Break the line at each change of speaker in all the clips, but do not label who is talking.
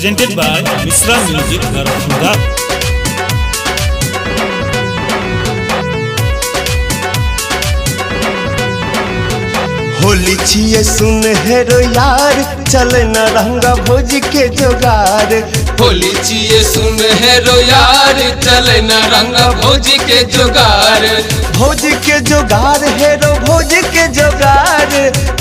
presented by Misra Music Garamunda।
Holi छिए सुन हेरो यार, चल न रंगा भोज के जोगार।
होली छिए सुन हेरो यार, चल न रंगा भोज के जोगार।
भोज के जोगार हेरो भोज के जोगार,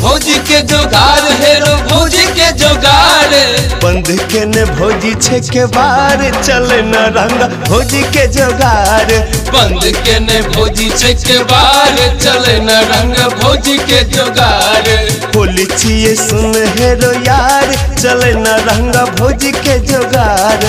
भोज के जोगार हेरो भोज के जोगार।
बंद के ने भोजी छे के बार, चल न रंगा भोज के जोगार।
बंद के ने भोजी छे के बार, चल न रंगा भोज के जोगार।
होली छिए सुन हेरो यार, चल न रंगा भोज के जोगार।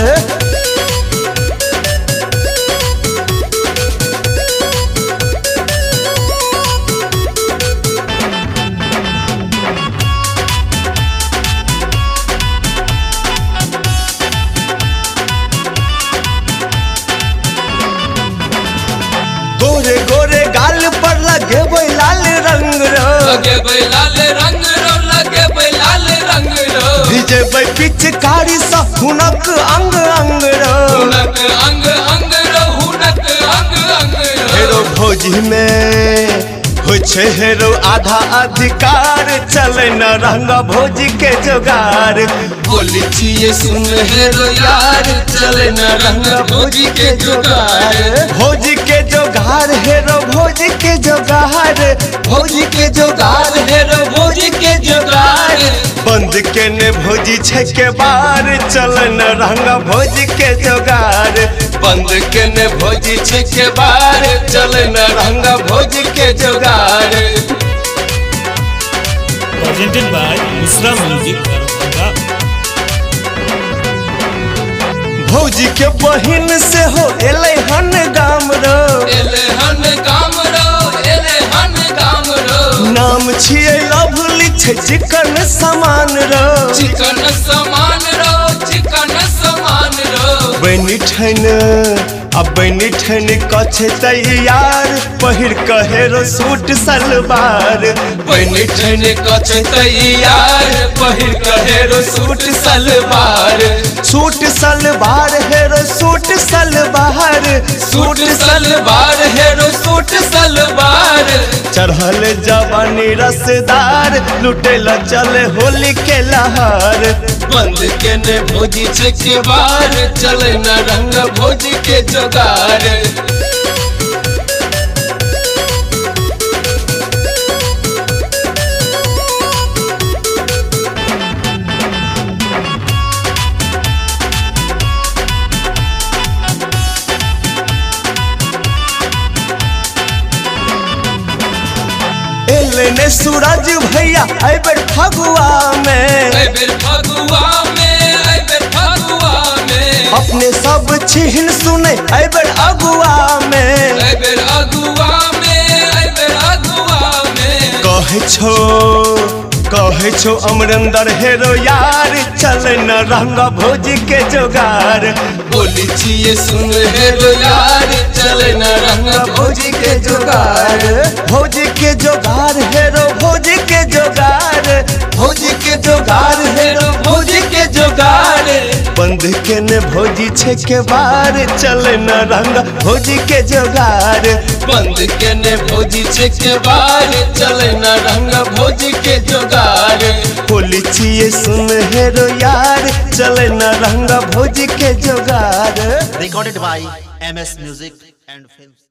गोरे गोरे गाल पर लगे लाल रंग रो,
लगे लाल रंग रो, लगे लाल रंग रो।
विजय पिचकारी सा हुनक अंग अंग रो,
हुनक अंग अंग रो, हुनक अंग अंग रो।
हेरो भोजी में हो छे हेरो आधा अधिकार, चल न रंगा भोज के जोगार।
होली छिए सुन हेरो यार, चल न रंगा भोज के जोगार।
भोज के जोगार हेरो भोज के जोगार,
भोज के जोगार हेरो भोज के जोगार।
बंद के ने भोजी छे के बार, चल न रंगा भोज के जोगार।
बंद के ने भोजी छे के बार, चल न रंगा भोज के जोगार।
Presented by Misra Music Garamunda।
भौजी के बहिन से हो एले हन गाम रो,
एले हन गाम रो, एले हन गाम रो।
नाम छिए लवली छे चिकन समान रो,
चिकन समान रो, चिकन समान रो।
बनी ठन अब बनी ठन कछे तैयार, पहिर कहेरो सूट सलवार।
बनी ठन कछे तैयार, पहिर कहेरो सूट सलवार।
सूट सलवार हेरो सूट सलवार,
सूट सलवार हेरो सूट सलवार।
चढ़ल जवानी रसदार, लुटेला चले होली के लहार।
बंद के ने भोजी छे के बार, चल न रंग भोज के जोगार।
एले सूरज भैया अबर फगुआ में,
अबर फगुआ में, अबर फगुआ में।
अपने सब छिहन सुने अबर अगुआ में,
अबर अगुआ में, अबर अगुआ में।
कहे छो अमरिंदर हेरो यार, चल न रंगा भोज के जोगार।
होली छिए सुन हेरो यार, चल न रंगा भोज के जोगार।
भोज के जोगार हेरो भोज के जोगार,
भोज के जोगार हेरो भोज के जोगार।
बंद के ने भोजी छे के बार, चल न रंगा भोज के जोगार।
बंद के ने भोजी छे के बार, चल न रंगा भोज के जोगार।
होली छिए सुन हेरो यार, चल न रंगा भोज के जोगार।
Recorded by MS Music and Films।